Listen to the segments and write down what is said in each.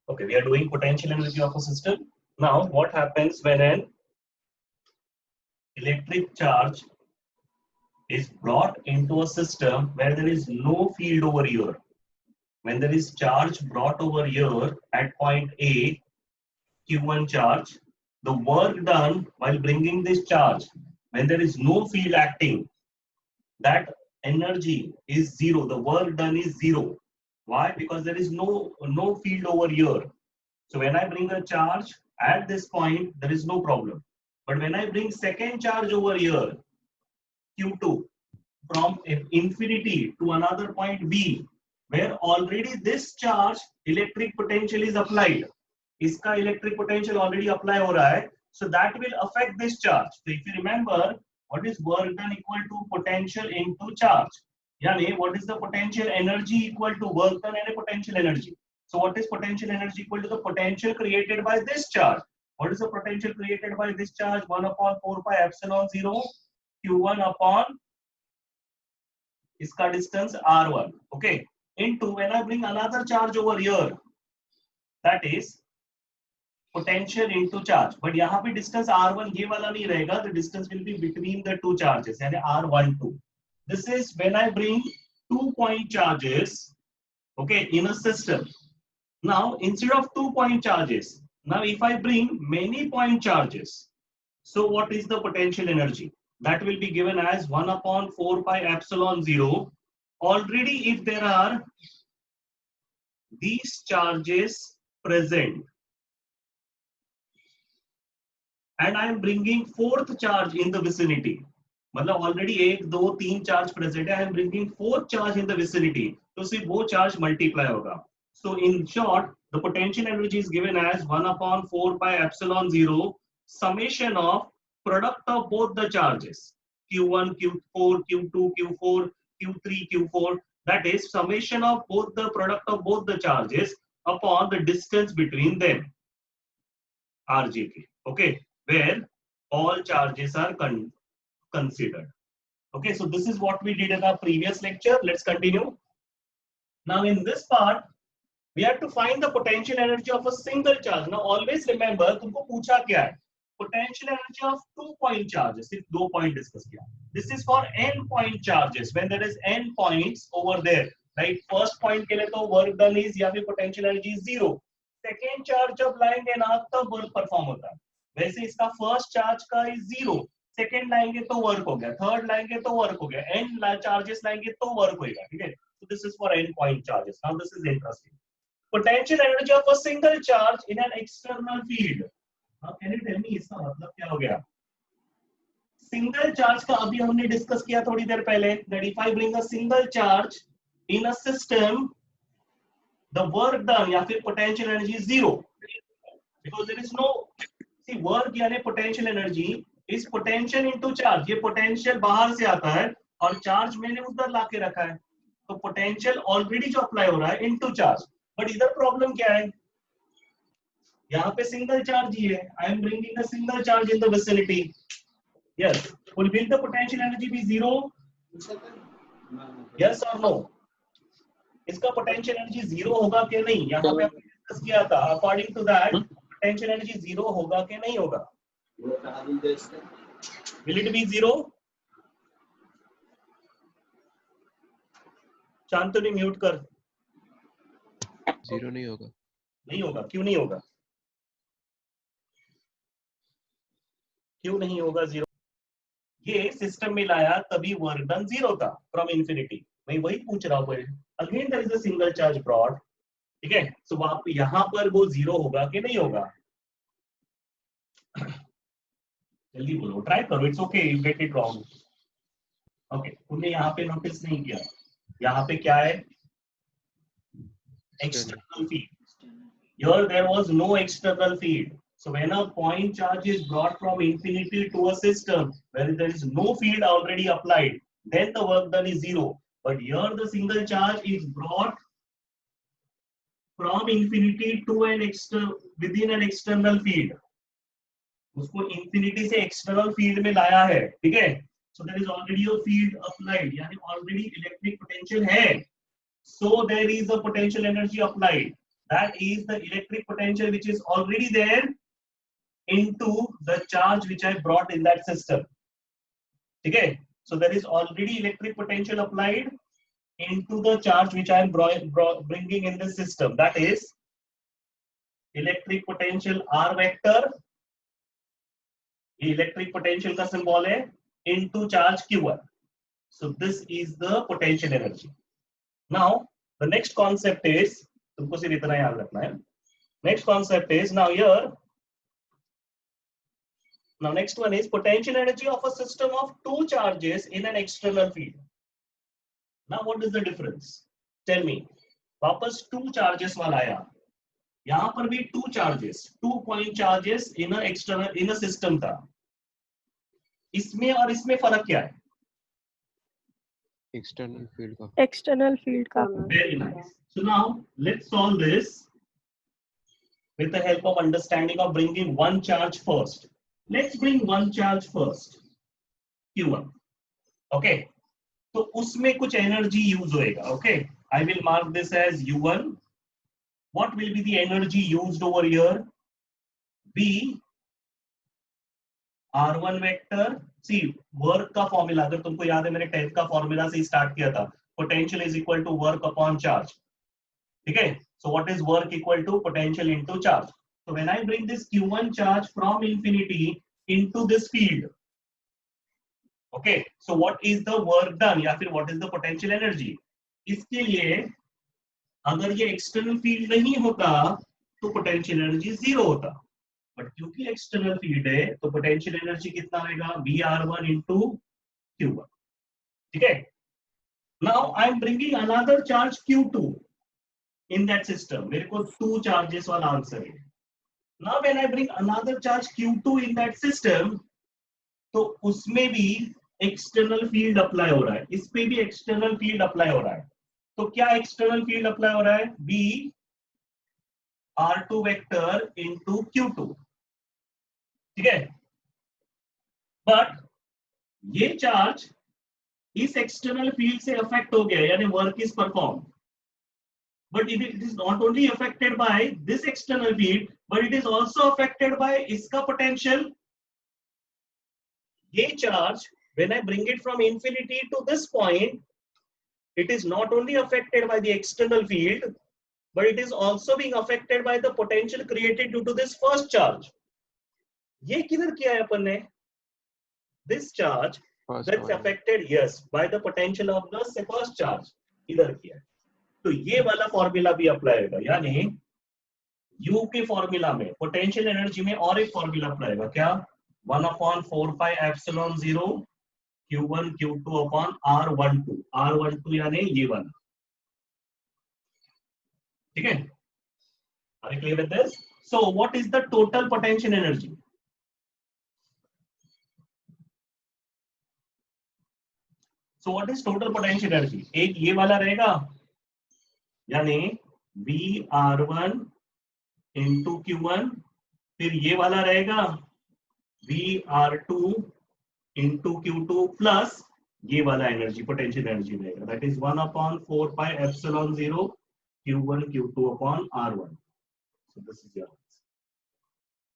Okay, we are doing potential energy of a system. Now, what happens when an electric charge is brought into a system where there is no field over here? When there is charge brought over here at point A, Q1 charge, the work done while bringing this charge, when there is no field acting, that energy is zero. The work done is zero. Why? Because there is no field over here. So when I bring a charge at this point, there is no problem. But when I bring second charge over here, Q2, from infinity to another point B, where already this charge electric potential is applied. इसका electric potential already apply हो रहा है. So that will affect this charge. So if you remember, what is work done equal to potential into charge? Yani, what is the potential energy equal to work done and a potential energy? So what is potential energy equal to the potential created by this charge? What is the potential created by this charge? 1 upon 4 pi epsilon 0 Q1 upon इसका distance R1. Okay. Into when I bring another charge over here, that is potential into charge. But यहाँ पे distance R1 ये वाला नहीं रहेगा. The distance will be between the two charges, यानी R12. This is when I bring 2-point charges, okay, in a system. Now, instead of 2-point charges, now if I bring many point charges, so what is the potential energy? That will be given as 1 upon 4 pi epsilon 0. Already, if there are these charges present, and I am bringing fourth charge in the vicinity, मतलब already 1, 2, 3 charge present है, I am bringing fourth charge in the vicinity, तो सिर्फ वो charge multiply होगा. So in short, the potential energy is given as 1 upon 4 pi epsilon 0 summation of product of both the charges, Q1, Q4, Q2, Q4, Q3, Q4. That is summation of both the product of both the charges upon the distance between them, RGK. Okay, where all charges are considered. Okay, so this is what we did in our previous lecture. Let's continue. Now in this part, we have to find the potential energy of a single charge. Now always remember, तुमको पूछा क्या है? Potential energy of 2-point charges. सिर्फ 2 point discuss किया. This is for n point charges. When there is n points over there, right? First point के लिए तो work done is या फिर potential energy is 0. Second charge जब लाएंगे ना तब work perform होता है. वैसे इसका first charge का is 0. Second लाएंगे तो work हो गया. Third लाएंगे तो work हो गया. n charges लाएंगे तो work होएगा. ठीक है? So this is for n point charges. Now this is interesting. Potential energy of a single charge in an external field. Now can you tell me इसका मतलब क्या हो गया? Single charge का अभी हमने डिस्कस किया थोड़ी देर पहले. That if I bring a single charge in a system, the work done या फिर potential energy is 0, because there is no work यानी potential energy is potential into charge. ये potential बाहर से आता है और charge मैंने उधर लाके रखा है, तो potential already जो apply हो रहा है into charge. But इधर प्रॉब्लम क्या है? यहाँ पे सिंगल चार्ज ही है. I am bringing a single charge in the vicinity. Yes. Will the potential energy be 0? Yes or no? इसका potential energy 0 होगा कि नहीं? यहाँ पे हमने डिस्कस किया था. According to that, potential energy 0 होगा कि नहीं होगा? Will it be 0? Shantanu mute कर. 0 नहीं होगा. नहीं होगा. क्यों नहीं होगा? क्यों नहीं होगा 0? ये सिस्टम में लाया तभी वर्क डन 0 था फ्रॉम इंफिनिटी. मैं वही पूछ रहा हूँ. Again there is a single charge broad. ठीक है, सो आप यहाँ पर वो 0 होगा कि नहीं होगा? जल्दी बोलो, ट्राई करो. It's okay you get it wrong. Okay, तुमने यहाँ पे नोटिस नहीं किया. यहाँ पे क्या है? External field. Here there was no external field. So when a point charge is brought from infinity to a system where there is no field already applied, then the work done is 0. But here the single charge is brought from infinity to an within an external field. उसको infinity से external field में लाया है. ठीक है? So there is already a field applied. यानी already electric potential है. So there is a potential energy applied. that is the electric potential which is already there into the charge which I brought in that system. Okay, so there is already electric potential applied into the charge which I am bringing in the system. That is electric potential R vector, electric potential का symbol है, into charge Q1. So this is the potential energy. Now the next concept is, तुमको सिर्फ इतना याद रखना है. Next concept is now here. Now next one is potential energy of a system of two charges in an external field. Now what is the difference? Tell me. वापस two charges वाला आया. यहाँ पर भी two charges, 2 point charges in a external in a system था. इसमें और इसमें फर्क क्या है? एक्सटर्नल फील्ड का. एक्सटर्नल फील्ड का. Very nice. So now let's solve this with the help of understanding of bringing one charge first. Let's bring one charge first, Q1. Okay. तो उसमें कुछ energy use होएगा. Okay. I will mark this as U1. What will be the energy used over here? B R1 vector. See, work का formula, अगर तुमको याद है मैंने 10th का formula से start किया था. Potential is equal to work upon charge. ठीक है? So what is work equal to? Potential into charge. So when I bring this Q1 charge from infinity into this field, okay, so what is the work done या फिर what is the potential energy? इसके लिए अगर ये external field नहीं होता तो potential energy zero होता, बट क्योंकि एक्सटर्नल फील्ड है तो पोटेंशियल एनर्जी कितना आएगा? VR1 into Q1. ठीक है? Now I am bringing another charge Q2 in that system. मेरे को 2 चार्जेस वाला आंसर है. Now when I bring another charge Q2 in that system, तो उसमें भी एक्सटर्नल फील्ड अप्लाई हो रहा है, इस पे भी एक्सटर्नल फील्ड अप्लाई हो रहा है. तो क्या एक्सटर्नल फील्ड अप्लाई हो रहा है? B R2 vector into Q2. ठीक है? बट ये चार्ज इस एक्सटर्नल फील्ड से अफेक्ट हो गया, यानी work is perform. But it is not only affected by this external field, but it is also affected by इसका पोटेंशियल. ये charge when I bring it from infinity to this point, it is not only affected by the external field, but it is also being affected by the potential created due to this first charge. ये किधर किया है अपन ने? This charge that's affected, yes, by the potential of the first charge, इधर किया है. तो ये वाला फॉर्मूला भी अप्लाई होगा, यानी U के फॉर्मूला में पोटेंशियल एनर्जी में और एक फॉर्मूला अप्लाई होगा. क्या? 1/4 pi epsilon 0 Q1 Q2 upon R12. R12 यानी ये वाला. ठीक है? Are you clear with this? So what is the total potential energy? So what is total potential energy? एक ये वाला रहेगा, यानी VR1 into Q1, फिर ये वाला रहेगा VR2 into Q2 plus ये वाला एनर्जी, पोटेंशियल एनर्जी रहेगा. That is 1/4 pi epsilon 0 Q1 Q2 upon R1. So this is your answer.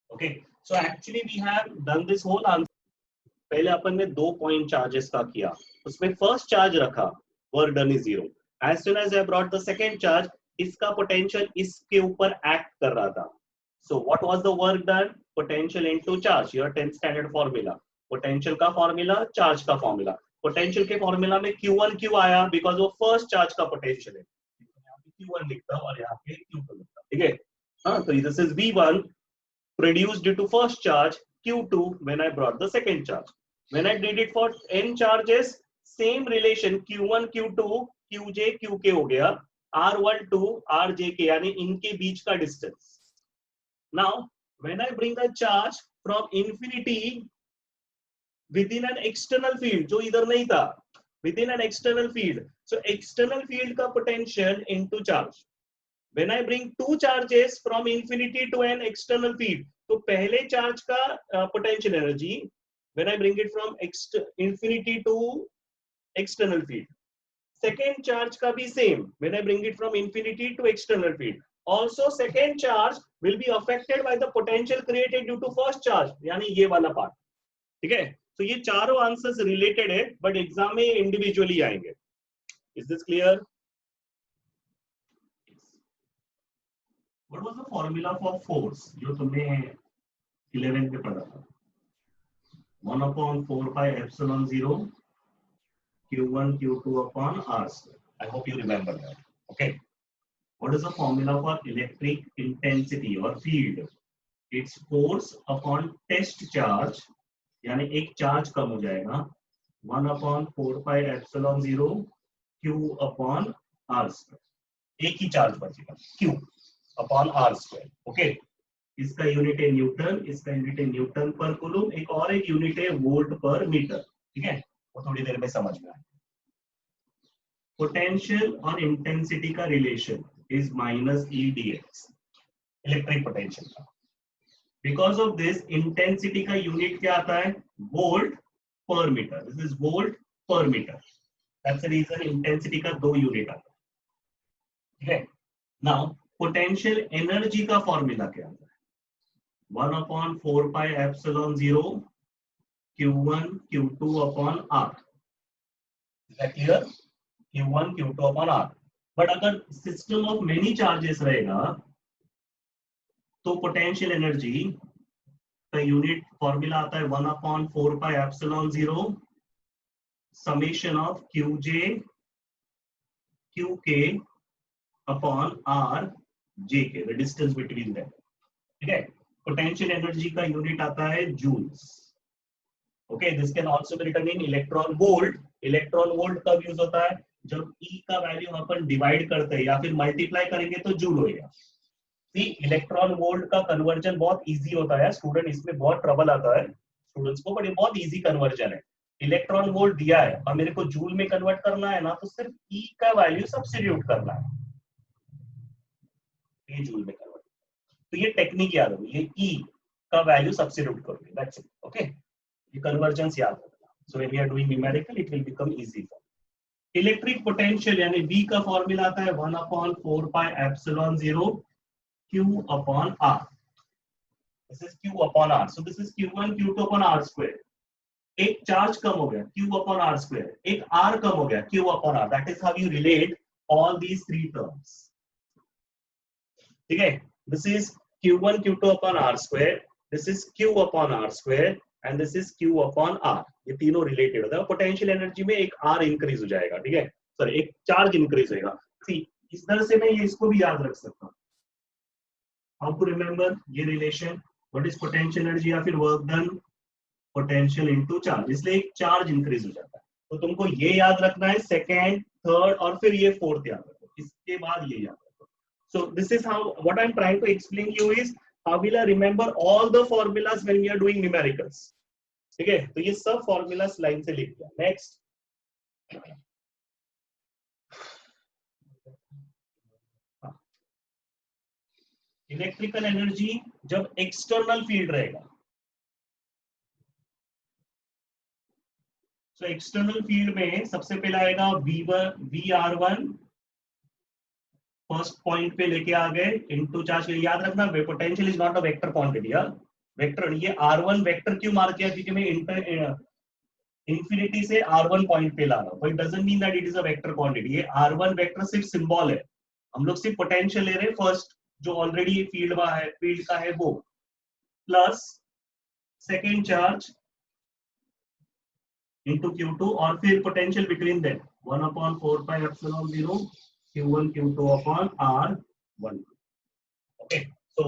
Okay. So actually we have done this whole answer. पहले अपन ने 2 point charges का किया, उसमें first charge रखा, work done is 0. As soon as I brought the second charge, इसका potential इसके ऊपर act कर रहा था. So what was the work done? Potential into charge. Your 10th standard formula. Potential का फॉर्मूला, चार्ज का formula. Potential के formula में Q1 क्यों आया? बिकॉज वो फर्स्ट चार्ज का पोटेंशियल है. यहाँ पे Q1 लिखता हूं और यहाँ पे Q2 लिखता हूं. ठीक है? हाँ, तो this is V1 produced due to first charge, Q2 when I brought the second charge. When I did it for n charges, same relation Q1 Q2 Qj Qk हो गया, R12 Rjk, यानी इनके बीच का distance. Now when I bring the charge from infinity within an external field, जो इधर नहीं था, within an external field, so external field का potential into charge. When I bring two charges from infinity to an external field, तो पहले charge का potential energy, when I bring it from infinity to external field, second charge का भी same, when I bring it from infinity to external field, also second charge will be affected by the potential created due to first charge, यानी ये वाला part, ठीक है। तो ये चारों आंसर्स रिलेटेड है, बट एग्जाम में इंडिविजुअली आएंगे। Is this clear? What was the formula for force, जो तुमने 11th में पढ़ा था? 1/4 pi epsilon 0 q1 q2 upon r square. I hope you remember that. Okay. What is the formula for electric intensity or field? It's force upon test charge, यानी एक charge कम हो जाएगा, 1/4 pi epsilon 0 q upon r square. एक ही charge बचेगा, q upon r square. Okay. इसका unit है Newton, इसका unit है न्यूटन पर कूलम, एक और एक यूनिट है वोल्ट पर मीटर, ठीक है। वो थोड़ी देर में समझ में आएगा। पोटेंशियल और इंटेंसिटी का relation is -e dx, electric potential का। बिकॉज ऑफ दिस इंटेंसिटी का यूनिट क्या आता है? Volt per metre. This is volt per metre, that's the reason intensity का 2 यूनिट आता है, ठीक है। नाउ पोटेंशियल एनर्जी का फॉर्मूला क्या आता है? 1/4 pi epsilon 0 q1 q2 upon r. Is that clear? q1 q2 upon r. But अगर सिस्टम ऑफ मेनी चार्जेस रहेगा तो पोटेंशियल एनर्जी का यूनिट फॉर्मूला आता है 1/4 pi epsilon 0 summation of qj qk upon r jk, the distance between them, ठीक है। Potential energy का unit आता है joules. Okay, this can also be written in electron volt. Electron volt कब use होता है? जब E का वैल्यू अपन डिवाइड करते हैं या फिर मल्टीप्लाई करेंगे तो जूल होएगा। सी, इलेक्ट्रॉन वोल्ट का कन्वर्जन बहुत इजी होता है स्टूडेंट, इसमें बहुत ट्रबल आता है स्टूडेंट्स को, बट ये बहुत इजी कन्वर्जन है। इलेक्ट्रॉन वोल्ट दिया है और मेरे को जूल में कन्वर्ट करना है ना, तो सिर्फ E का वैल्यू सब्स्टिट्यूट करना है, ये जूल में कन्वर्ट। तो ये टेक्निक याद होगी, ये E का वैल्यू सब्स्टिट्यूट करोगे, दैट्स इट। ओके, ये कन्वर्जन्स याद रखना। So when we are doing numerical it will become easy for. Electric potential यानी V का फॉर्मूला आता है 1/4 pi epsilon 0 q upon r. This is q upon r. So this is q1 q2 upon r square. एक charge कम हो गया, q upon r square. एक r कम हो गया, q upon r. That is how you relate all these three terms. ठीक है? This is q1 q2 upon r square. This is q upon r square. And this is q upon r. ये तीनों related होता है। Potential energy में एक r increase हो जाएगा, ठीक है, सॉरी एक चार्ज इंक्रीज होगा। सी, इस तरह से मैं ये इसको भी याद रख सकता हूँ। हाउ टू रिमेंबर ये relation? What is potential energy या फिर work done? Potential into charge, इसलिए एक चार्ज इंक्रीज हो जाता है। तो तुमको ये याद रखना है, सेकेंड, थर्ड और फिर ये फोर्थ याद रखो, इसके बाद ये याद रखो। So this is how, what I am trying to explain you is how will I remember all the formulas when we are doing numericals, ठीक है। तो ये सब फॉर्मूलास लाइन से लिख दिया। नेक्स्ट, इलेक्ट्रिकल एनर्जी जब एक्सटर्नल फील्ड रहेगा, तो एक्सटर्नल फील्ड में सबसे पहले आएगा VR1 फर्स्ट पॉइंट पे लेके आ गए इनटू चार्ज। याद रखना, potential is not a vector quantity, vector. ये R1 वेक्टर क्यों मार किया? क्योंकि मैं इंफिनिटी से R1 पॉइंट पे ला रहा हूं, but doesn't mean that it is a vector quantity. ये R1 वेक्टर सिर्फ सिंबल है, हम लोग सिर्फ पोटेंशियल ले रहे हैं फर्स्ट जो ऑलरेडी फील्ड में है, फील्ड का है वो, plus second charge into Q2 और फिर potential between them 1/4 pi epsilon 0 Q1 Q2 upon R1. Okay, so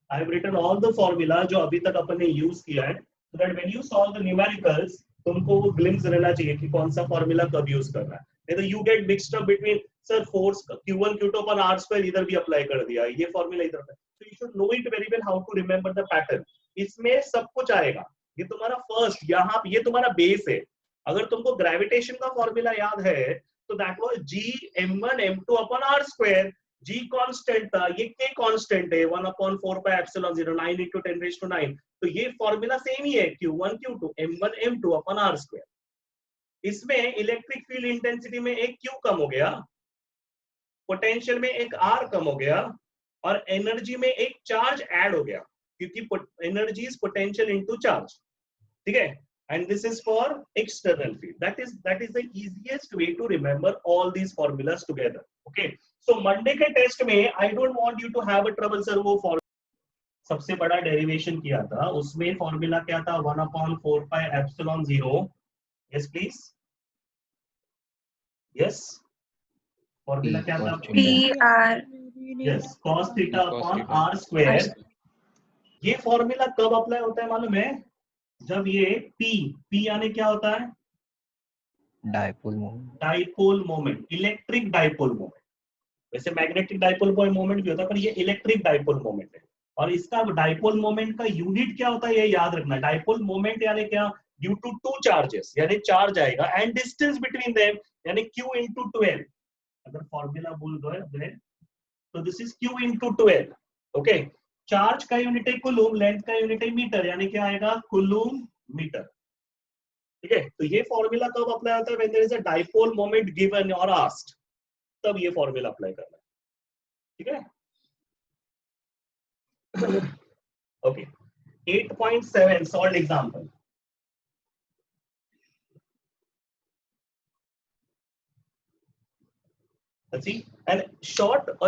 I have written all the formula जो अभी तक अपन ने यूज किया है, so that when you solve the numericals तुमको वो ग्लिम्स रहना चाहिए कि कौन सा फॉर्मूला कब यूज करना है। नहीं तो you get mixed up between sir force Q1 Q2 upon R square इधर भी अप्लाई कर दिया, ये फॉर्मूला इधर पे, so you should know it very well how to remember the pattern. इसमें सब कुछ आएगा, ये तुम्हारा फर्स्ट, यहाँ ये तुम्हारा बेस है। अगर तुमको ग्रेविटेशन का फॉर्मूला याद है तो that was G m1 m2 upon r square. G constant था, ये K कांस्टेंट है 1/4 pi epsilon 0 9 into 10 raised to 9, तो ये फॉर्मूला सेम ही है Q1 Q2 m1 m2 upon r square. इसमें इलेक्ट्रिक फील्ड इंटेंसिटी में एक Q कम हो गया, पोटेंशियल में एक R कम हो गया, और एनर्जी में एक चार्ज ऐड हो गया, क्योंकि energy is potential into charge, ठीक है, and this is for external field. That is the easiest way to remember all these formulas together. Okay, so Monday के टेस्ट में I don't want you to have a trouble sir, वो सबसे बड़ा derivation किया था, उसमें formula क्या था, 1/4 pi epsilon 0. Yes please, yes, formula क्या था, PR. Yes, cos theta upon r square. ये फॉर्मूला कब अप्लाई होता है मालूम है, जब ये P यानी क्या होता है, dipole moment, electric dipole moment. वैसे मैग्नेटिक डाइपोल मोमेंट भी होता है, पर ये इलेक्ट्रिक डाइपोल मोमेंट है. और इसका डाइपोल मोमेंट का यूनिट क्या होता है, ये याद रखना. डाइपोल मोमेंट यानी क्या, ड्यू टू टू चार्जेस, यानी चार्ज आएगा, एंड डिस्टेंस बिटवीन देम यानी q into 12. अगर फॉर्मूला बोल दो है तो this is q into 12. Okay, charge का यूनिट है कूलूम, लेंथ का यूनिट है मीटर, यानी क्या आएगा, कूलूम मीटर. ठीक है, तो ये फॉर्मूला कब अप्लाई होता है, when there is a dipole moment given और आस्क्ड, तब ये फॉर्मूला अप्लाई करना है. ठीक है, okay, 8.7 solved example. Let's see. A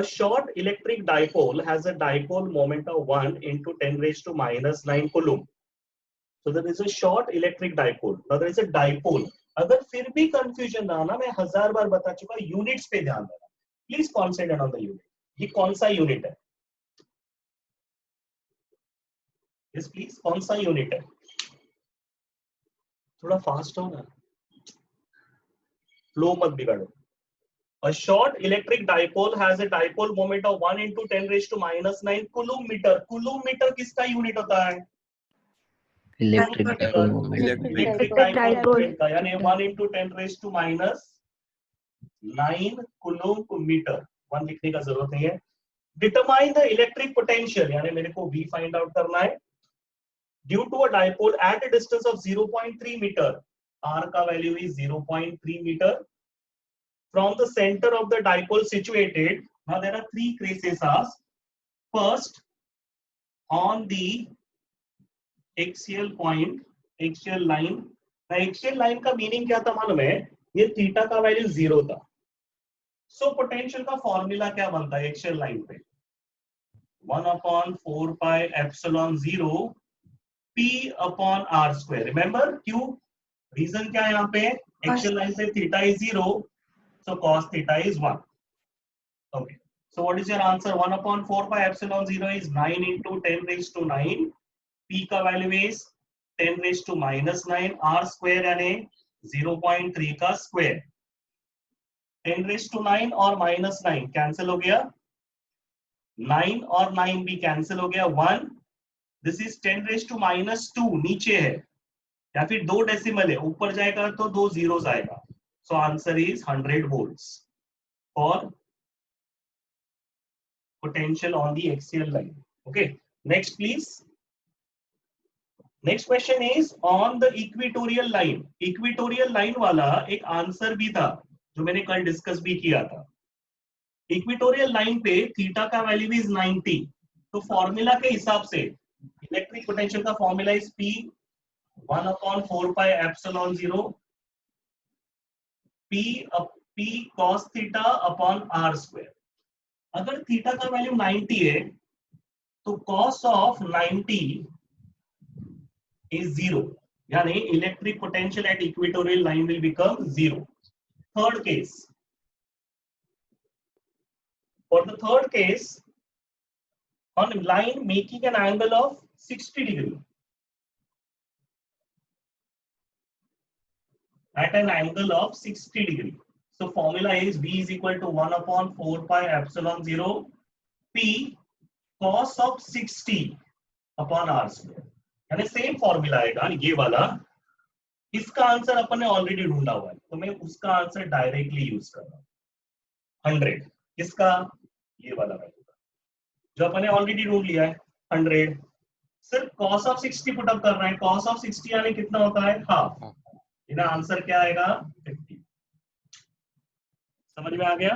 short electric dipole has a dipole moment of 1 into 10 raised to minus 9 coulomb. So there is a short electric dipole. Now there is a dipole. अगर फिर भी confusion रहा ना, मैं 1000 बार बता चुका, units पे ध्यान देना. Please concentrate on the unit. ये कौन सा यूनिट है, यस प्लीज, कौन सा यूनिट है, थोड़ा फास्ट हो ना, फ्लो मत बिगाड़ो. A short electric dipole has a dipole moment of 1 into 10 raised to minus 9 coulomb meter. Coulomb meter किसका यूनिट होता है, electric dipole electric dipole moment का, यानी 1 into 10 raised to minus 9 coulomb meter. 1 लिखने का जरूरत नहीं है. Determine the electric potential, यानी मेरे को V फाइंड आउट करना है. Due to a dipole at a distance of 0.3 meter, R का value is 0.3 meter. From the center of the dipole situated, now there are three cases asked. First, on the axial point, axial line. The axial line का meaning क्या था मालूम है, ये theta का value 0 था. So potential का formula क्या बनता है एक्सियल लाइन पे, 1/4 pi epsilon 0 P upon R square. Remember क्यों, रीजन क्या है यहाँ पे, एक्सियल लाइन से theta is 0, so cos theta is 1. Okay, so what is your answer, 1/4 pi epsilon 0 is 9 into 10 raised to 9. P का value is 10 raised to minus 9. R square यानी 0.3 का square. 10 raised to 9 और minus 9 cancel हो गया, 9 और 9 भी cancel हो गया, 1. This is 10 raised to minus 2, नीचे है, या फिर 2 डेसिमल है, ऊपर जाएगा तो 2 जीरोस आएगा. So answer is 100 volts for potential on the axial line. Okay, next please. Next question is on the equatorial line. Equatorial line वाला एक आंसर भी था जो मैंने कल डिस्कस भी किया था. इक्वेटोरियल लाइन पे थीटा का वैल्यू इज 90. तो फॉर्मूला के हिसाब से इलेक्ट्रिक पोटेंशियल का formula is P 1/4 pi epsilon 0 P cos theta upon R square. अगर थीटा का वैल्यू 90 है तो cos ऑफ 90 is 0, यानी electric potential at equatorial line will become 0. Third case, for the third case, on line making an angle of 60 degree, at an angle of 60 degree. So formula is V is equal to 1/4 pi epsilon 0 P cos of 60 upon R square. यानी same formula आएगा ये वाला. इसका answer अपन ने already ढूंढा हुआ है, तो मैं उसका आंसर डायरेक्टली यूज कर रहा हूं. 100 किसका, ये वाला वैल्यू जो अपन ने ऑलरेडी ढूंढ लिया है 100. सिर्फ cos of 60 पुट अप करना है. cos of 60 यानी कितना होता है, हाफ. इनका आंसर क्या आएगा, 50. समझ में आ गया.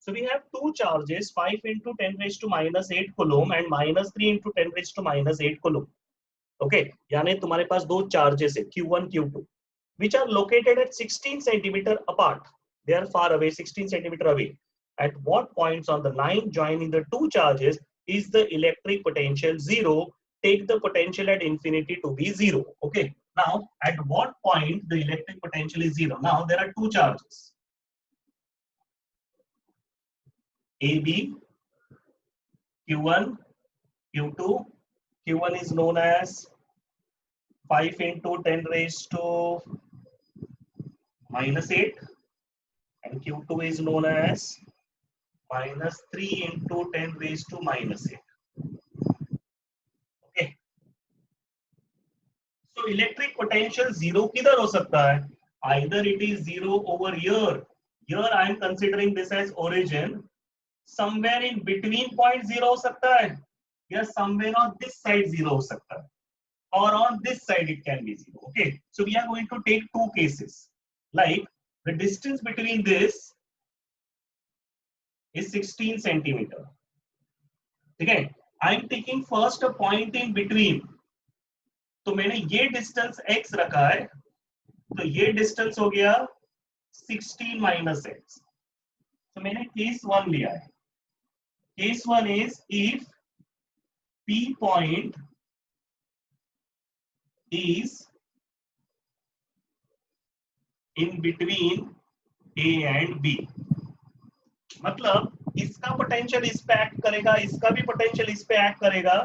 So we have two charges, 5 into 10 raised to minus 8 coulomb and minus 3 into 10 raised to minus 8 coulomb. Okay, यानी तुम्हारे पास दो charges है Q1 Q2 which are located at 16 centimeter apart. They are far away, 16 centimeter away. At what points on the line joining the two charges is the electric potential zero? Take the potential at infinity to be zero. Okay, now at what point the electric potential is zero? Now there are two charges, AB, Q1, Q2. Q1 is known as 5 into 10 raised to minus 8 and Q2 is known as minus 3 into 10 raised to minus 8. Okay. So electric potential zero किधर हो सकता है? Either it is zero over here. Here I am considering this as origin. Somewhere in between point zero हो सकता है, या somewhere on this side zero हो सकता है, or on this side it can be zero. Okay. So we are going to take two cases. Like the distance between this is 16 centimeter. Okay. I am taking first a point in between. तो मैंने ये distance x रखा है, तो ये distance हो गया 16 minus x. तो मैंने case 1 लिया है. Case 1 is if P point is in between A and B. मतलब इसका पोटेंशियल इस पे एक्ट करेगा, इसका भी पोटेंशियल इस पे एक्ट करेगा,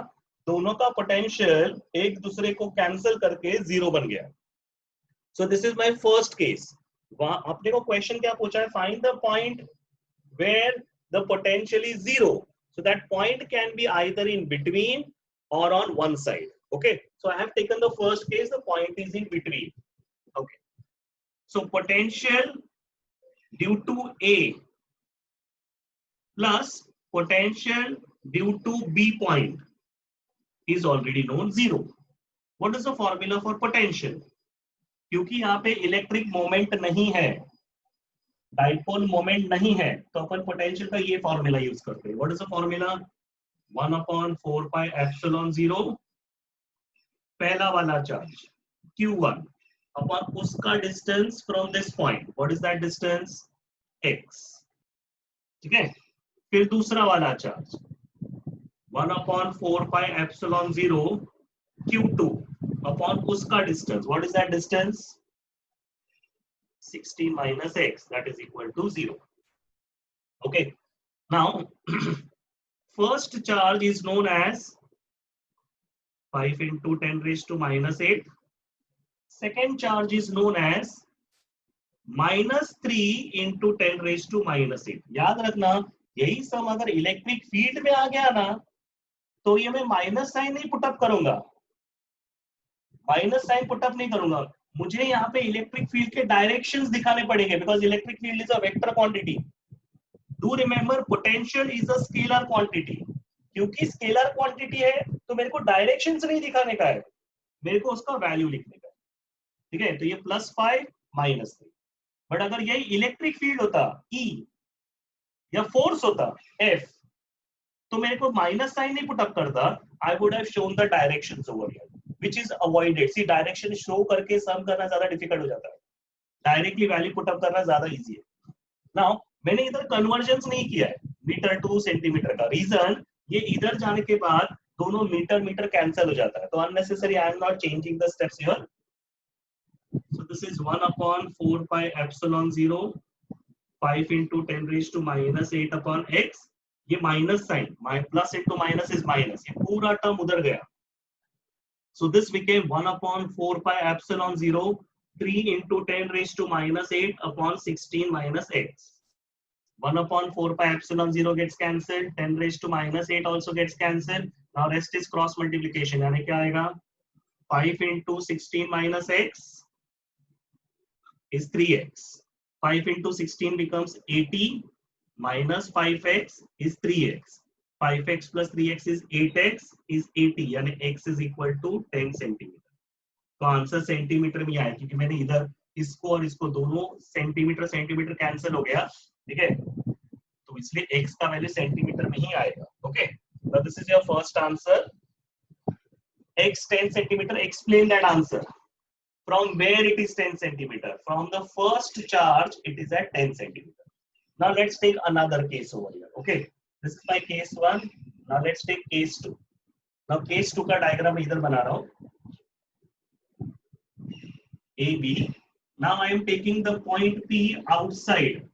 दोनों का पोटेंशियल एक दूसरे को कैंसिल करके जीरो बन गया. So this is my first case. वहां अपने को क्वेश्चन क्या पूछा है? Find the point where the potential is zero. So that point can be either in between और on one side. Okay, so I have taken the first case, the point is in between. Okay, so potential due to A plus potential due to B point is already known zero. What is the formula for potential? क्योंकि यहाँ पे electric moment नहीं है, dipole moment नहीं है, तो अपन potential का ये फॉर्मूला यूज करते हैं. What is the formula? 1/4 pi epsilon 0 पहला वाला चार्ज Q1 अपॉन उसका distance from this point. What is that distance? x. ठीक है, फिर दूसरा वाला charge 1/4 pi epsilon 0 Q2 upon उसका distance. What is that distance? 16 minus x, that is equal to 0. Okay, now first charge is known as 5 into 10 raised to minus 8. Second charge is known as minus 3 into 10 raised to minus 8. याद रखना, यही सम अगर electric field में आ गया ना, तो ये मैं माइनस साइन नहीं पुटअप करूंगा, माइनस साइन पुटअप नहीं करूंगा. मुझे यहाँ पे इलेक्ट्रिक फील्ड के डायरेक्शंस दिखाने पड़ेंगे, because electric field is a vector quantity. Do remember, potential is a scalar quantity. क्योंकि स्केलर क्वांटिटी है तो मेरे को डायरेक्शंस नहीं दिखाने का है, मेरे को उसका वैल्यू लिखने का है. ठीक है, तो ये +5 -3. बट अगर यही इलेक्ट्रिक फील्ड होता E या फोर्स होता F, तो मेरे को माइनस साइन नहीं पुटअप करता. I would have shown the directions over here, which is avoided. See, direction show करके सम करना ज्यादा डिफिकल्ट हो जाता है, डायरेक्टली वैल्यू पुटअप करना ज्यादा इजी है. नाउ मैंने इधर कन्वर्जन्स नहीं किया है मीटर टू सेंटीमीटर का. रीजन, ये इधर जाने के बाद दोनों मीटर मीटर कैंसिल हो जाता है, तो unnecessary I am not changing the steps here. So this is 1/4 pi epsilon 0 5 into 10 raised to minus 8 upon x. ये minus sign, plus into minus is minus, ये पूरा टर्म उधर गया. So this became 1/4 pi epsilon 0 3 into 10 raised to minus 8 upon 16 minus x. 1/4 pi epsilon 0 gets cancelled, 10 raised to minus 8 also gets cancelled. Now rest is cross multiplication. यानी क्या आएगा? 5 into 16 minus x is 3x. 5 into 16 becomes 80 minus 5x is 3x. 5x plus 3x is 8x is 80, यानी x is equal to 10 centimetre. तो answer centimetre में आया, क्योंकि मैंने इधर इसको और इसको दोनों सेंटीमीटर सेंटीमीटर कैंसिल हो गया. ठीक है, तो इसलिए x का वैल्यू सेंटीमीटर में ही आएगा. Okay, now this is your first answer. x 10 centimeter. Explain that answer. From where it is 10 centimeter? From the first charge, it is at 10 centimeter. Now let's take another case over here. Okay, this is my case 1. Now let's take case 2. Now case 2 का diagram इधर बना रहा हूँ. AB. Now I am taking the point P outside.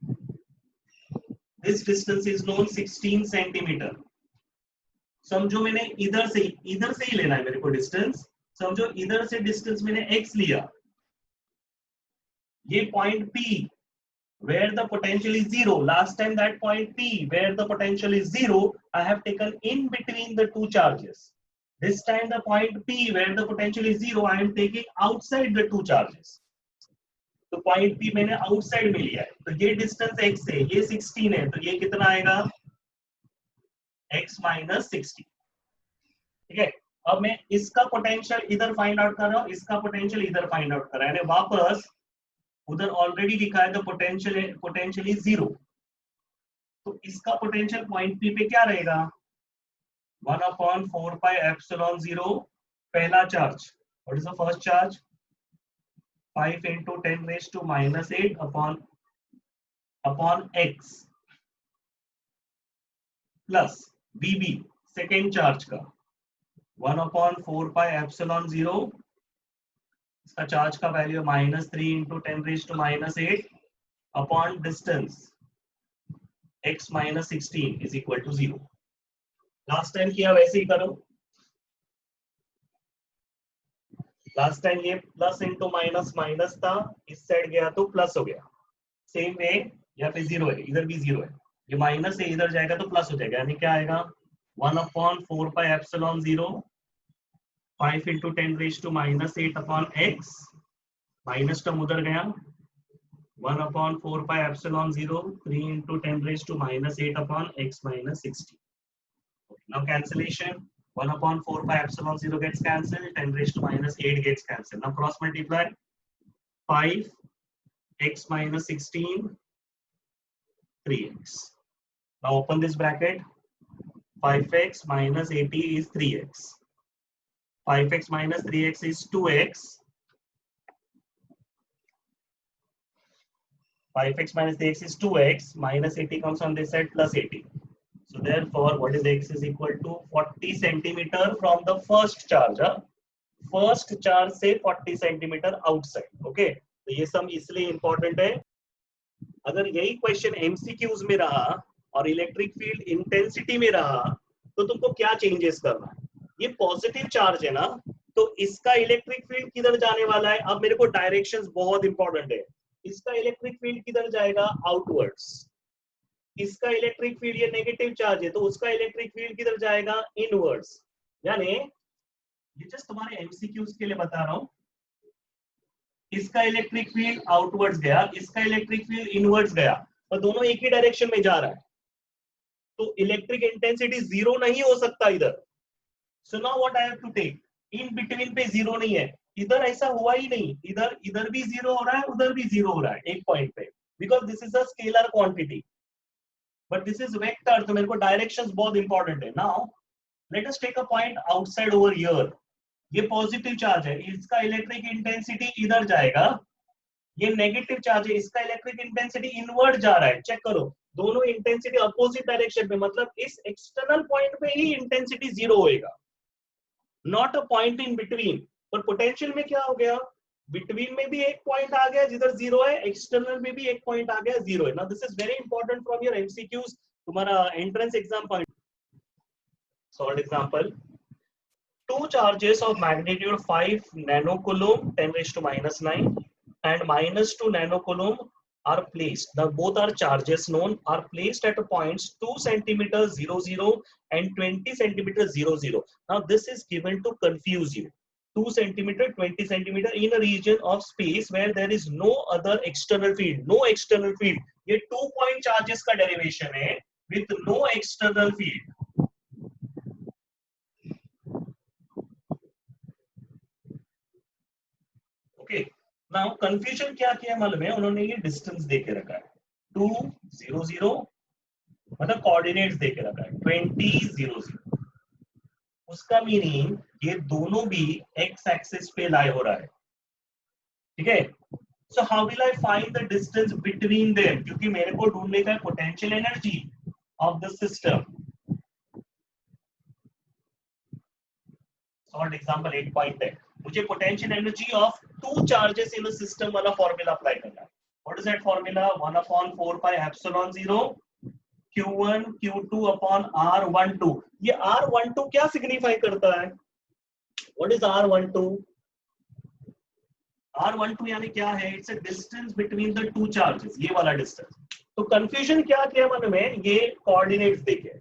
This distance is known 16 centimeter. समझो मैंने इधर से ही लेना है मेरे को डिस्टेंस. समझो इधर से डिस्टेंस मैंने x लिया. ये point P where the potential is 0. Last time that point P where the potential is 0, I have taken in between the two charges. This time the point P where the potential is 0, I am taking outside the two charges. तो point P मैंने outside में लिया है. तो ये distance x है, ये 16 है, तो ये कितना आएगा? x minus 60. ठीक है. अब मैं इसका पोटेंशियल इधर फाइंड आउट कर रहा हूँ, इसका पोटेंशियल इधर फाइंड आउट कर रहा है. वापस उधर ऑलरेडी लिखा है, तो पोटेंशियल इज 0. तो इसका पोटेंशियल पॉइंट P पे क्या रहेगा? 1/4 pi epsilon 0 पहला charge. What is the first charge? 5 into 10 raised to minus 8 upon x plus BB second charge का 1/4 pi epsilon 0. इसका चार्ज का value -3 into 10 raised to minus 8 upon distance x minus 16 is equal to 0. Last time किया वैसे ही करो. Last time ये plus into minus minus था, इस side गया तो प्लस हो गया. सेम वे यहाँ पे 0 है, इधर भी 0 है. ये माइनस से इधर जाएगा तो प्लस हो जाएगा. यानी क्या आएगा? 1/4 pi epsilon 0 5 into 10 raised to minus 8 upon x. Minus term उधर गया. 1/4 pi epsilon 0 3 into 10 raised to minus 8 upon x minus 60. Now cancellation. 1/4 pi epsilon 0 gets cancelled. 10 raised to minus 8 gets cancelled. Now cross multiply. 5 x minus 16 3x. Now open this bracket. 5x minus 80 is 3x. 5x minus 3x is 2x. 5x minus 3x is 2x. Minus 80 comes on this side, plus 80. So therefore, what is x is equal to 40 centimeter from the first charge. First charge से 40 centimeter outside. Okay. तो ये सब इसलिए important है. अगर यही question MCQs में रहा और इलेक्ट्रिक फील्ड इंटेंसिटी में रहा, तो तुमको क्या चेंजेस करना है? ये पॉजिटिव चार्ज है ना, तो इसका इलेक्ट्रिक फील्ड किधर जाने वाला है? अब मेरे को डायरेक्शंस बहुत इंपॉर्टेंट है. इसका इलेक्ट्रिक फील्ड किधर जाएगा? आउटवर्ड्स. इसका इलेक्ट्रिक फील्ड, ये नेगेटिव चार्ज है, तो उसका इलेक्ट्रिक फील्ड किधर जाएगा? इनवर्ड्स. यानी ये जस्ट तुम्हारे एमसीक्यूज के लिए बता रहा हूं. इसका इलेक्ट्रिक फील्ड आउटवर्ड्स गया, इसका इलेक्ट्रिक फील्ड इनवर्ड्स गया, और दोनों एक ही डायरेक्शन में जा रहा है. तो इलेक्ट्रिक इंटेंसिटी 0 नहीं हो सकता इधर. So now what I have to take? In between पे 0 नहीं है. इधर ऐसा हुआ ही नहीं. इधर भी 0 हो रहा है, उधर भी 0 हो रहा है एक पॉइंट पे, because this is a scalar quantity. But this is vector, तो मेरे को डायरेक्शंस बहुत इंपॉर्टेंट है. Now let us take a point outside over here. ये पॉजिटिव चार्ज है, इसका इलेक्ट्रिक इंटेंसिटी इधर जाएगा. ये नेगेटिव चार्ज है, इसका इलेक्ट्रिक इंटेंसिटी इनवर्ड जा रहा है. चेक करो, दोनों इंटेंसिटी अपोजिट डायरेक्शन में, मतलब इस एक्सटर्नल पॉइंट पे ही इंटेंसिटी 0 होएगा, not a point in between. पर पोटेंशियल में क्या हो गया? बिटवीन में भी एक पॉइंट आ गया जिधर 0 है, एक्सटर्नल में भी एक पॉइंट आ गया 0 है. Now this is very important from your MCQs, तुम्हारा entrance exam point. Solve example. Two charges of magnitude 5 nanocoulomb 10 raised to minus 9 and minus 2 nanocoulomb are placed. Now both are charges known, are placed at points 2 centimeter 0 0 and 20 centimeter 0 0. Now this is given to confuse you. 2 centimeter 20 centimeter in a region of space where there is no other external field. No external field. ये 2 point charges का derivation है with no external field. Okay. Now confusion क्या किया मालूम है? उन्होंने ये distance दे के रखा है 2 0 0 मतलब कोऑर्डिनेट्स देके रखा है 20 0 0, उसका मीनिंग ये दोनों भी एक्स एक्सिस पे लाई हो रहा है, ठीक है। So how will I find the distance between them, क्योंकि मेरे को ढूंढने का है potential energy of the system. Solve example 8.10, मुझे potential energy of two charges in a system वाला फॉर्मूला अप्लाई करना है। What is that formula? 1/4 pi epsilon 0 Q1 Q2 upon R12। ये R12 क्या सिग्निफाई करता है? What is R12? R12 यानी क्या है? It's a distance between the two charges, ये वाला डिस्टेंस। तो कंफ्यूजन क्या किया मन में, ये कोऑर्डिनेट्स देखे।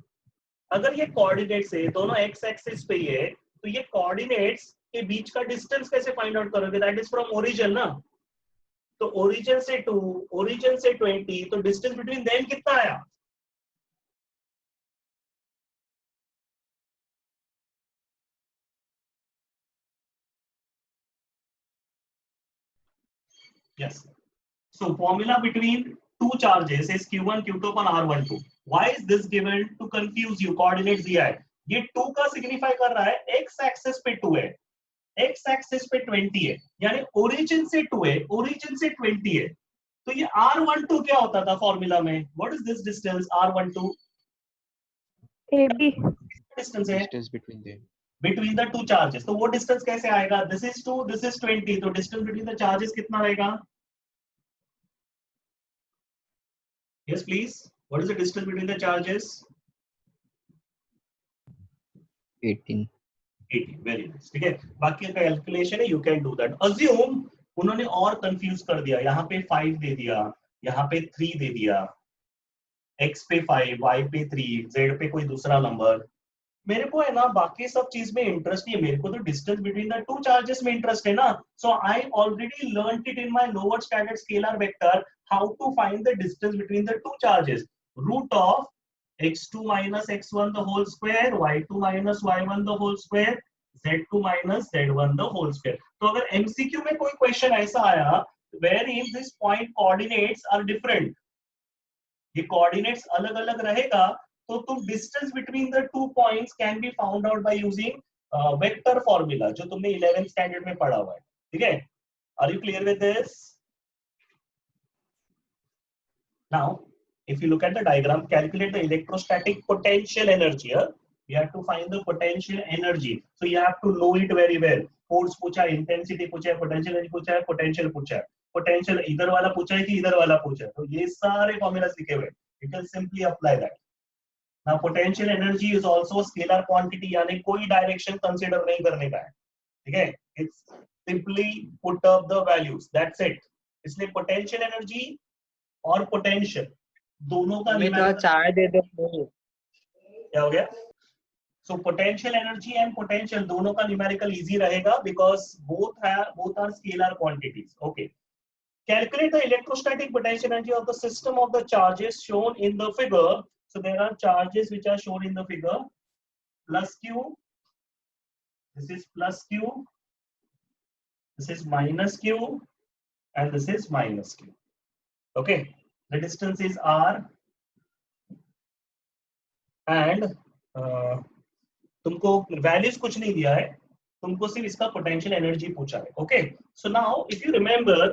अगर ये कोऑर्डिनेट्स है, दोनों एक्स एक्सिस पे ही है, तो ये कोऑर्डिनेट्स के बीच का डिस्टेंस कैसे फाइंड आउट करोगे? दैट इज फ्रॉम ओरिजिन ना। तो ओरिजिन से 2, ओरिजिन से 20, तो डिस्टेंस बिटवीन देम कितना आया? Yes. So formula between two charges is Q1 Q2 upon R12. Why is this given? To confuse you. Coordinates दिया है, ये 2 का सिग्निफाई कर रहा है x एक्सिस पे 2 है, x एक्सिस पे 20 है, यानी ओरिजिन से 2 है, ओरिजिन से 20 है। तो ये R12 क्या होता था फॉर्मूला में? What is this distance R12? AB distance है Distance between them. Between the two charges. तो वो डिस्टेंस कैसे आएगा? दिस इज 2, दिस इज 20, तो डिस्टेंस बिटवीन द चार्जेस कितना रहेगा? Yes, please. What is the distance between the charges? 18. 80. Very nice. ठीक है, बाकी का कैलकुलेशन है, you can do that. Assume उन्होंने और कंफ्यूज कर दिया, यहाँ पे 5 दे दिया, यहाँ पे 3 दे दिया, x पे 5, y पे 3, z पे कोई दूसरा नंबर। मेरे को है ना बाकी सब चीज में इंटरेस्ट नहीं है, मेरे को तो distance between the two charges में इंटरेस्ट है ना। So I already learned it in my lower standard scalar vector how to find the distance between the two charges. Root of x2 minus x1 the whole square, y2 minus y1 the whole square, z2 minus z1 the whole square। तो अगर MCQ में कोई question ऐसा आया where in this point coordinates are different, ये coordinates अलग अलग रहेगा, तो तुम distance between the two points can be found out by using vector formula, जो तुमने 11th स्टैंडर्ड में पढ़ा हुआ है, ठीक है। Are you clear with this? Now if you look at the diagram, calculate the electrostatic potential energy here. You have to find the potential energy, so you have to know it very well. Force पूछा है, intensity पूछा है, potential energy पूछा है, potential पूछा है, potential इधर वाला पूछा है कि इधर वाला पूछा है, तो ये सारे formulas लिखे हुए हैं, you can simply apply that. Now potential energy is also a scalar quantity, यानी कोई डायरेक्शन कंसीडर नहीं करने का है, ठीक है। It's simply put up the values, that's it. इसलिए potential energy और potential दोनों का numerical चाय दे दो। क्या हो गया? So potential energy and potential दोनों का numerical easy रहेगा because both are scalar quantities. Okay. Calculate the electrostatic potential energy of the system of the charges shown in the figure. So there are charges which are shown in the figure. Plus Q. This is plus Q. This is minus Q. And this is minus Q. Okay. The distance is R. And तुमको values कुछ नहीं दिया है, तुमको सिर्फ इसका potential energy पूछा है। Okay, so now if you remember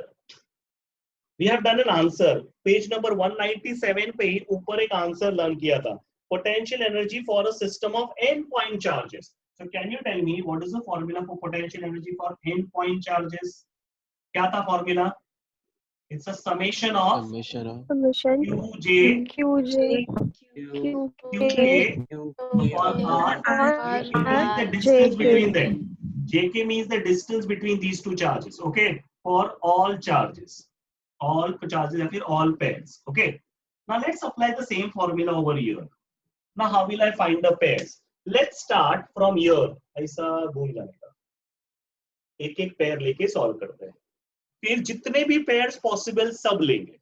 we have done an answer, page number 197 पे ही ऊपर एक आंसर लर्न किया था, potential energy for a system of n point charges. So can you tell me what is the formula for potential energy for n point charges? क्या था formula? It's a summation of qj upon r. J means the distance between them. Jk means the distance between these two charges. Okay, for all charges या फिर all pairs. Okay. Now let's apply the same formula over here. Now how will I find the pairs? Let's start from here. ऐसा घूम जाने का, एक एक pair लेके solve करते हैं, फिर जितने भी पेयर्स पॉसिबल सब लेंगे।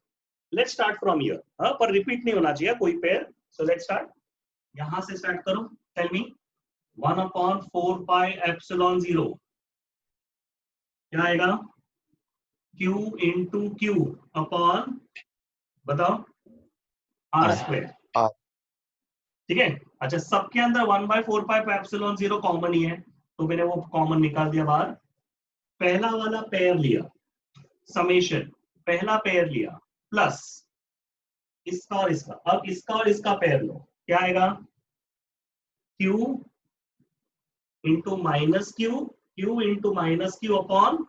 लेट्स स्टार्ट फ्रॉम हियर, हाँ, पर रिपीट नहीं होना चाहिए कोई पेयर। सो लेट्स स्टार्ट, यहां से स्टार्ट करो। टेल मी 1/4 pi epsilon 0 क्या आएगा? Q into Q अपॉन, बताओ, R स्क्वायर। ठीक है। अच्छा, सबके अंदर 1/4π कॉमन ही है, तो मैंने वो कॉमन निकाल दिया बाहर। पहला वाला पेयर लिया, समेशन पहला पेयर लिया, प्लस इसका और इसका। अब इसका और इसका पेयर लो, क्या आएगा? Q into minus Q into minus Q upon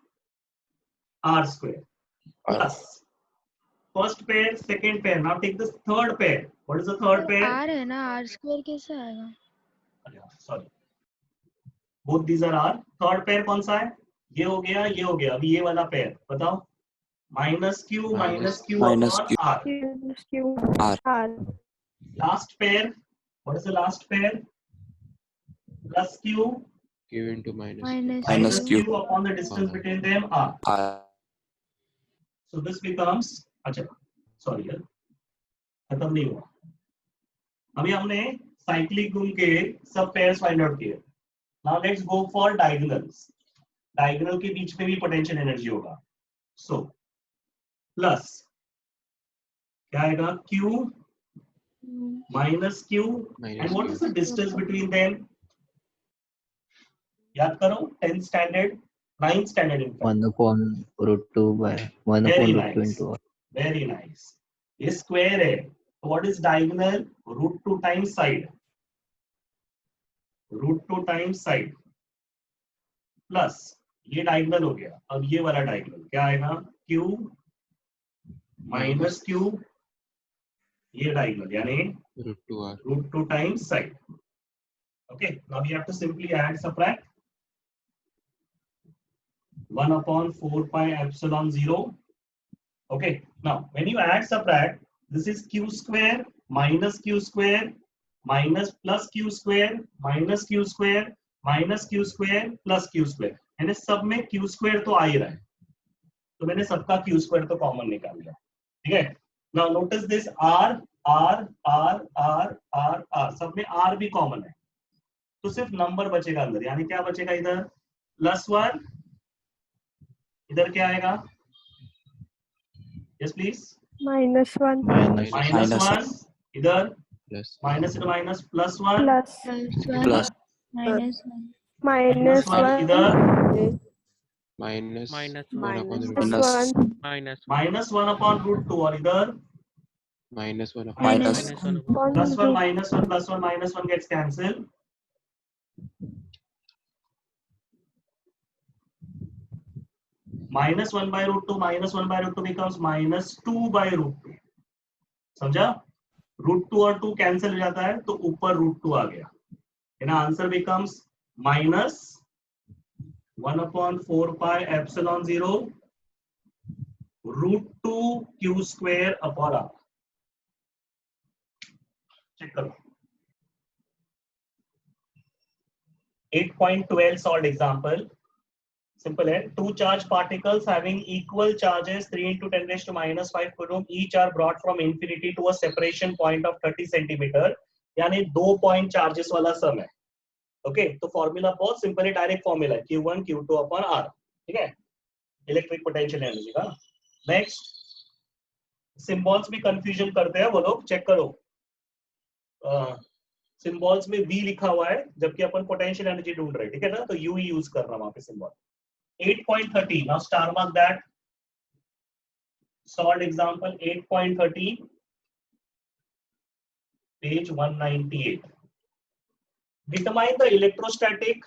R square, plus first pair, second pair. Now take the third pair. What is the third pair? R है ना, R स्क्वायर कैसे आएगा? Sorry, both these are R। Third pair कौन सा है? ये हो गया, ये हो गया। अभी ये वाला पेयर बताओ, minus Q upon R। Q R last pair, what is the last pair? Plus Q into minus minus Q. Q upon the distance between them R. So this becomes, अच्छा सॉरी यार, खत्म नहीं हुआ। अभी हमने cyclic गुण के सब पेयर्स फाइंड आउट किए। Now let's go for diagonals. Diagonal के बीच में भी पोटेंशियल एनर्जी होगा। सो प्लस क्या आएगा? Q minus Q and what is the distance between them? याद करो, 10th standard, 9th standard in fact. 1/√2 by 1/√2 into R. Very nice. ये square है, तो what is diagonal? √2 times side, √2 times side, plus ये diagonal हो गया। अब ये वाला डायगोनल क्या आएगा? Q माइनस Q, ये डायगोनल यानी √2 times side. Okay, now we have to simply add, subtract 1/4πε0. Okay, now when you add subtract, this is Q square minus Q square minus plus Q square minus Q square minus Q square plus Q square, यानी सब में Q square तो आ ही रहा है, तो मैंने सबका Q square तो कॉमन निकाल लिया। ठीक है, now notice this R R R R R R, सब में R भी कॉमन है, तो सिर्फ नंबर बचेगा अंदर, यानी क्या बचेगा? इधर +1, इधर क्या आएगा? यस प्लीज, -1 -1, इधर माइनस माइनस +1 plus -1 इधर -1/√2 और इधर -1 +1 gets cancelled. -1/√2 -1/√2 becomes -2/√2. समझा? √2 और 2 कैंसिल हो जाता है, तो ऊपर √2 आ गया, answer becomes -1/4πε0 √2 Q² upon R। Check करो। 8.12 solved example. Simple है। Two charged particles having equal charges 3 × 10⁻⁵ coulomb each are brought from infinity to a separation point of 30 centimeter, यानी 2 पॉइंट चार्जेस वाला सम है। ओके, तो फॉर्मूला बहुत simple है, direct formula है Q1 Q2 upon R। ठीक है, इलेक्ट्रिक पोटेंशियल एनर्जी का। नेक्स्ट, सिंबल्स में कंफ्यूजन करते हैं वो लोग, चेक करो। सिंबल्स में V लिखा हुआ है, जबकि अपन पोटेंशियल एनर्जी ढूंढ रहे हैं, ठीक है ना, तो U ही यूज करना वहां पे symbol. 8.30, now star mark that. Solved example 8.30, page 198. Determine the electrostatic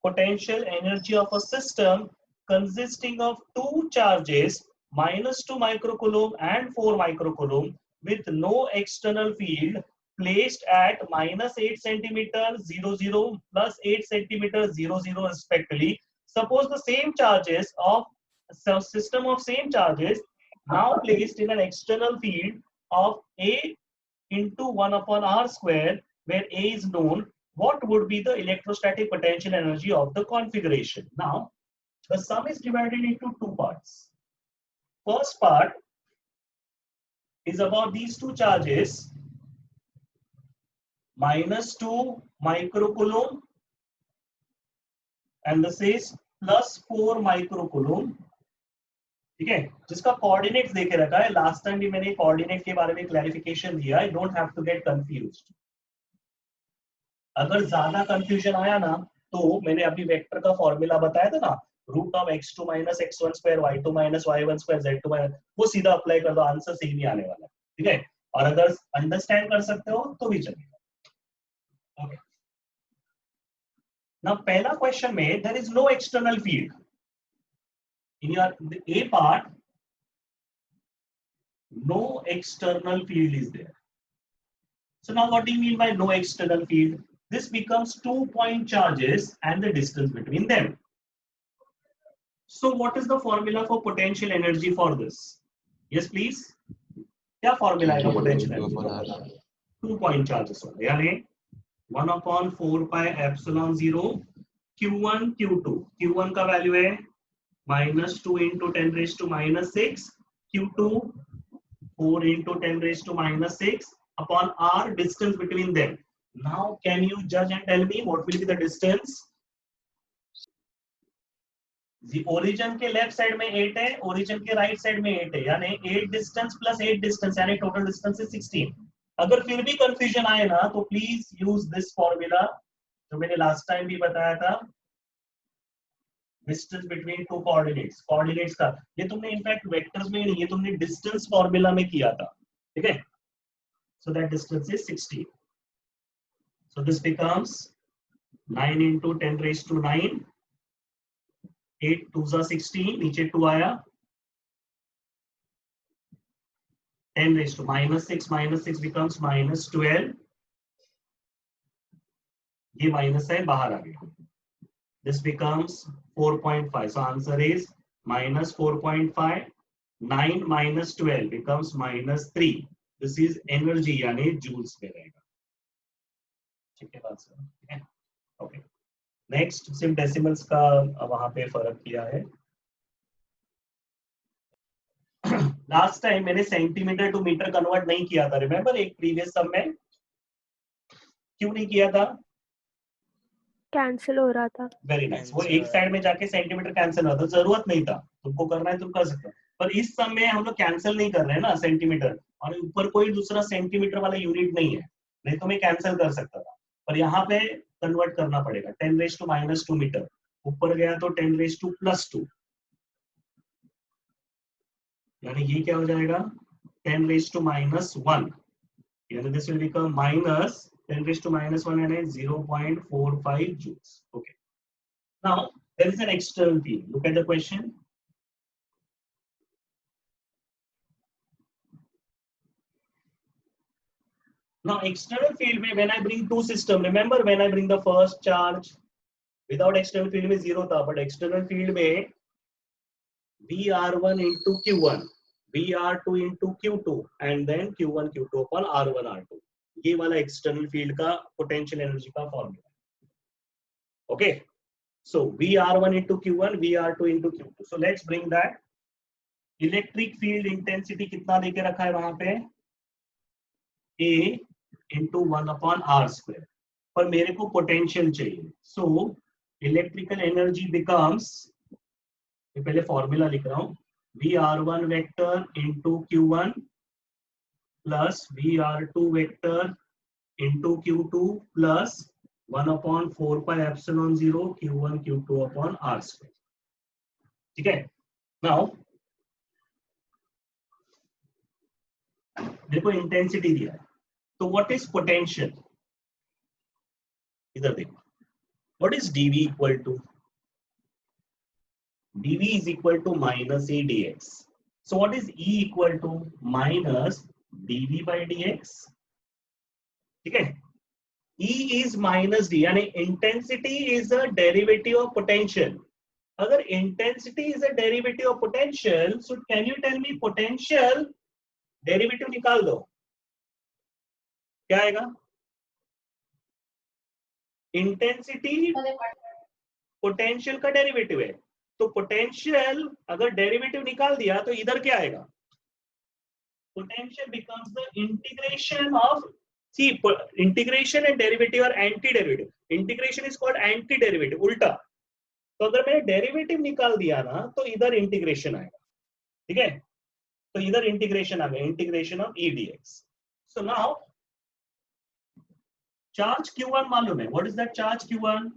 potential energy of a system consisting of two charges -2 microcoulomb and 4 microcoulomb with no external field placed at -8 centimeter 00 +8 centimeter 00 respectively. Suppose the same charges of system of same charges now placed in an external field of A into 1/R square, where A is known. What would be the electrostatic potential energy of the configuration? Now, the sum is divided into two parts. First part is about these two charges, -2 microcoulomb and this is +4 microcoulomb. ठीक है, जिसका coordinates देके रखा है। Last time भी मैंने coordinate के बारे में क्लैरिफिकेशन दिया है, don't have to get confused. अगर ज्यादा कंफ्यूजन आया ना तो मैंने अभी वेक्टर का फॉर्मूला बताया था ना, root of x2 minus x1 square y2 minus y1 square z2 minus, वो सीधा अप्लाई कर दो, आंसर सेम ही आने वाला है, ठीक है। और अगर अंडरस्टैंड कर सकते हो तो भी चलेगा। ओके, नाउ पहला क्वेश्चन में there is no external field in your A part, no external field is there. So now what do you mean by no external field? This becomes 2-point charges and the distance between them. So what is the formula for potential energy for this? Yes, please. क्या formula है potential energy? 2-point charges होगा, यानी 1/4 pi epsilon 0 Q1 Q2. Q1 का value है -2 into 10 raised to -6, Q2 4 into 10 raised to -6 upon r, distance between them. Now can you judge and tell me what will be the distance? The origin के left side में 8 है, origin के right side में 8 है, यानी 8 distance plus 8 distance यानी total distance is 16। अगर फिर भी कंफ्यूजन आए ना तो प्लीज यूज दिस फॉर्मूला जो मैंने लास्ट टाइम भी बताया था, distance between two coordinates. Coordinates का ये तुमने इनफैक्ट वेक्टर्स में नहीं, ये तुमने डिस्टेंस फॉर्मूला में किया था, ठीक है। So that distance is 16. So this becomes 9 into 10 raised to 9, 8 2s are 16, नीचे 2 आया, 10 raised to -6 becomes -12, ये माइनस है बाहर आ गया, this becomes 4.5. So answer is -4.5, 9 minus 12 becomes -3. This is energy यानी जूल्स में रहेगा, ठीक है बात सर, ओके। नेक्स्ट सिर्फ डेसिमल्स का वहां पे फर्क किया है। लास्ट टाइम मैंने सेंटीमीटर टू मीटर कन्वर्ट नहीं किया था, रिमेंबर एक प्रीवियस सम में, क्यों नहीं किया था? कैंसिल हो रहा था। वेरी नाइस, वो एक साइड में जाके सेंटीमीटर कैंसिल हो रहा था, जरूरत नहीं था, तुमको करना है तुम कर सकते हो, पर इस सम में हम लोग कैंसिल नहीं कर रहे हैं ना सेंटीमीटर, और ऊपर कोई दूसरा सेंटीमीटर वाला यूनिट नहीं है, नहीं तो मैं कैंसिल कर सकता था, पर यहाँ पे कन्वर्ट करना पड़ेगा। 10 raised to -2 मीटर, ऊपर गया तो 10 raised to +2, यानी ये क्या हो जाएगा 10 raised to -1, यानी this will become -10 raised to -1 यानी 0.45 joules। Okay, now there is an external field. Look at the question. Now external field में when I bring two system, remember when I bring the first charge without external field में 0 था, but external field में VR1 into Q1, VR2 into Q2 and then Q1 Q2 upon R1 R2, ये वाला external field का potential energy का formula। Okay, so VR1 into Q1, VR2 into Q2, so let's bring that। Electric field intensity कितना देके रखा है वहां पे, A into 1/r², पर मेरे को पोटेंशियल चाहिए, सो इलेक्ट्रिकल एनर्जी बिकम्स, पहले फॉर्मूला लिख रहा हूं, VR1 vector into Q1 plus VR2 vector into Q2 plus 1/4 pi epsilon 0 Q1 Q2 upon r², ठीक है। नाउ देखो इंटेंसिटी दिया है, तो व्हाट इज पोटेंशियल, इधर देखो, what is dV equal to, dV is equal to -A dx, so what is E equal to -dV by dx, ठीक है। E is -d यानी intensity is a derivative of potential, अगर intensity is a derivative of potential, so can you tell me potential derivative निकाल दो, क्या आएगा, intensity potential का derivative है, तो पोटेंशियल अगर डेरिवेटिव निकाल दिया तो इधर क्या आएगा, potential becomes the integration of, see integration and derivative are anti derivative, integration is called anti derivative, उल्टा, तो अगर मैंने डेरिवेटिव निकाल दिया ना तो इधर इंटीग्रेशन आएगा, ठीक है, तो इधर इंटीग्रेशन आ गया, integration of E dx। So now charge Q1 मालूम है, what is that charge Q1?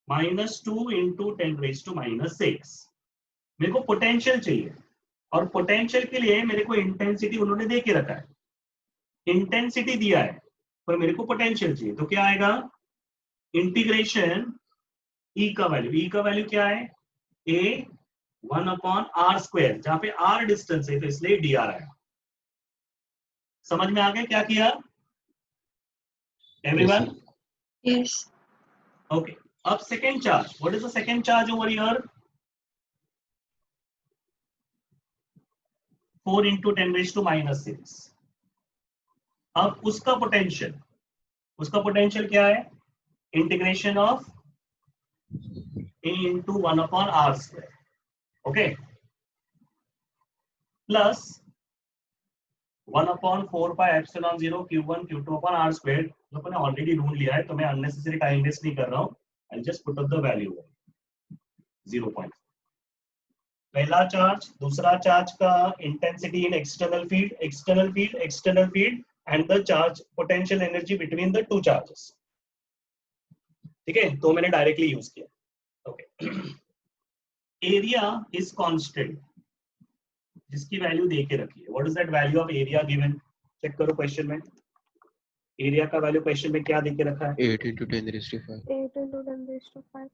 -2 into 10⁻⁻6। मेरे को पोटेंशियल चाहिए, और पोटेंशियल के लिए मेरे को इंटेंसिटी उन्होंने दे के रखा है, इंटेंसिटी दिया है, पर मेरे को पोटेंशियल चाहिए, तो क्या आएगा? इंटीग्रेशन E का वैल्यू क्या है? A 1/r², जहां पे r डिस्टेंस है तो इसलिए dr आएगा। समझ में आ गया क्या किया एवरीवन? Yes. ओके, अब second charge, what is the second charge over here? 4 into 10⁻⁻6। अब उसका पोटेंशियल क्या है? Integration of A into 1/r², okay, plus 1/4πε0 Q1 Q2/r²। लोगों ने ऑलरेडी ढूंढ लिया है, तो मैं अननेसेसरी टाइम वेस्ट नहीं कर रहा हूं। I just put up the value 0. पहला चार्ज, दूसरा चार्ज का intensity in external field and the charge potential energy between the two charges. ठीक है, तो मैंने डायरेक्टली यूज किया। ओके, एरिया इज कांस्टेंट, जिसकी वैल्यू दे के रखी है। What is that value of area given? Check करो क्वेश्चन में, एरिया का वैल्यू क्वेश्चन में क्या दे के रखा है? 8 into 10⁻⁵. 8 into 10⁵.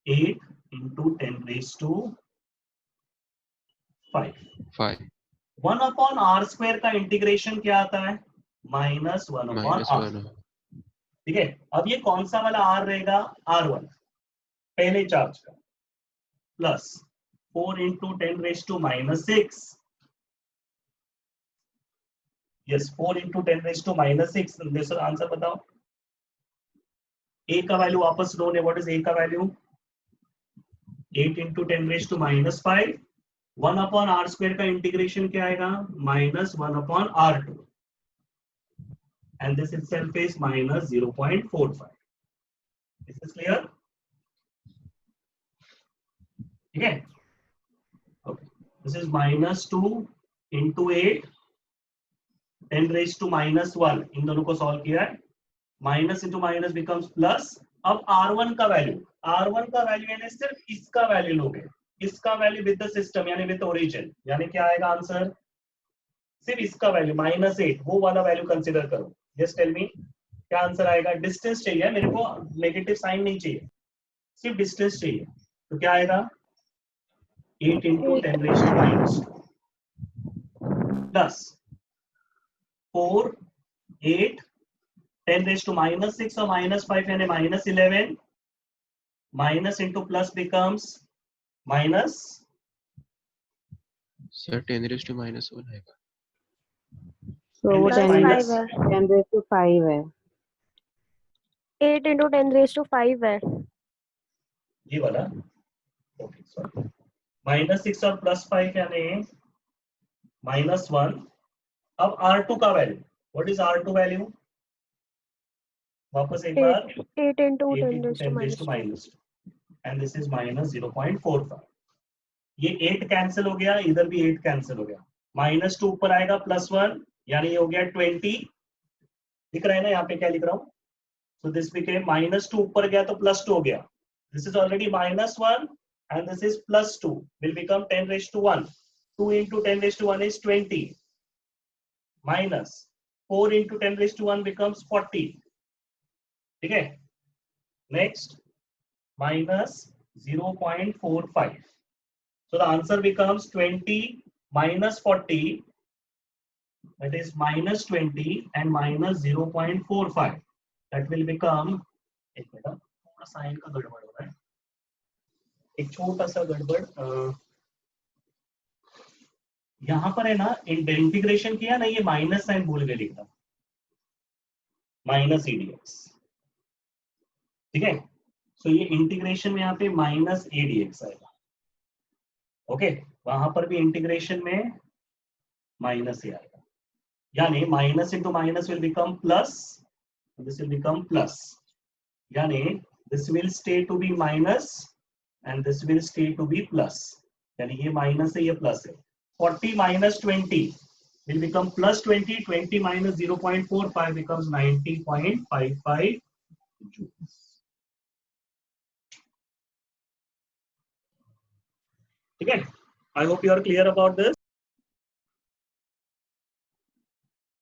8 into 10⁵ 5. 1/r² का इंटीग्रेशन क्या आता है? -1/r। ठीक है, अब ये कौन सा वाला r रहेगा? R1, पहले चार्ज का, plus 4 into 10⁻⁻6। Yes, 4 into 10⁻⁻6। Answer बताओ। A का वैल्यू वापस ढूंढे, व्हाट इज A का वैल्यू? 8 into 10⁻⁵। 1/r² का इंटीग्रेशन क्या आएगा? -1/r2, and this itself is -0.45. Is this clear? ठीक है, okay, this is -2 into 8 10⁻⁻1। इन दोनों को सॉल्व किया है, minus into minus becomes plus. अब R1 का वैल्यू यानी सिर्फ इसका वैल्यू लोगे, इसका वैल्यू विद द सिस्टम यानी विद ओरिजिन, यानी क्या आएगा आंसर? सिर्फ इसका वैल्यू -8, वो वाला वैल्यू कंसीडर करो। जस्ट टेल मी क्या आंसर आएगा? डिस्टेंस चाहिए मेरे को, नेगेटिव साइन नहीं चाहिए, सिर्फ डिस्टेंस चाहिए। तो क्या आएगा? 8 into 10⁻⁻2 प्लस 4 8 10⁻⁻6 और -5 यानी -11, minus into plus becomes minus. Sir 10⁻⁻1 आएगा। So वो 10⁻⁵ है। 10⁻⁵ है। 8 into 10⁻⁵ है। ये वाला, ओके सॉरी, -6 और +5 यानी -1। अब R2 का value, what is R2 value? वापस एक बार, 8 into 8 into 10⁻⁻2 10⁻⁻2 and this is -0.45। ये 8 कैंसिल हो गया, इधर भी 8 कैंसिल हो गया, -2 ऊपर आएगा +1 यानी ये हो गया 20। दिख रहा है ना यहाँ पे क्या लिख रहा हूँ? सो दिस बिकेम -2 ऊपर गया तो +2 हो गया, this is already -1 and this is +2 will become 10⁻1। 2 into 10⁻1 is 20 minus 4 into 10⁻1 becomes 40। ठीक है, next -0.45। so the answer becomes 20 minus 40, that is -20 and -0.45, that will become, एक मिनट, थोड़ा साइन का गड़बड़ हो रहा है, एक छोटा सा गड़बड़ यहां पर है ना, इंटीग्रेशन किया ना, ये माइनस साइन भूल गए लिखना, -ADX। ठीक है, सो ये इंटीग्रेशन में यहाँ पे -ADX आएगा। ओके, वहां पर भी इंटीग्रेशन में माइनस आएगा, यानी minus into minus will become plus, this will become plus, यानी this will stay to be minus and this will stay to be plus, यानी ये माइनस है ये प्लस है। 40 - 20 will become plus 20. 20 minus 0.45 becomes 90.55 joules. Okay, I hope you are clear about this.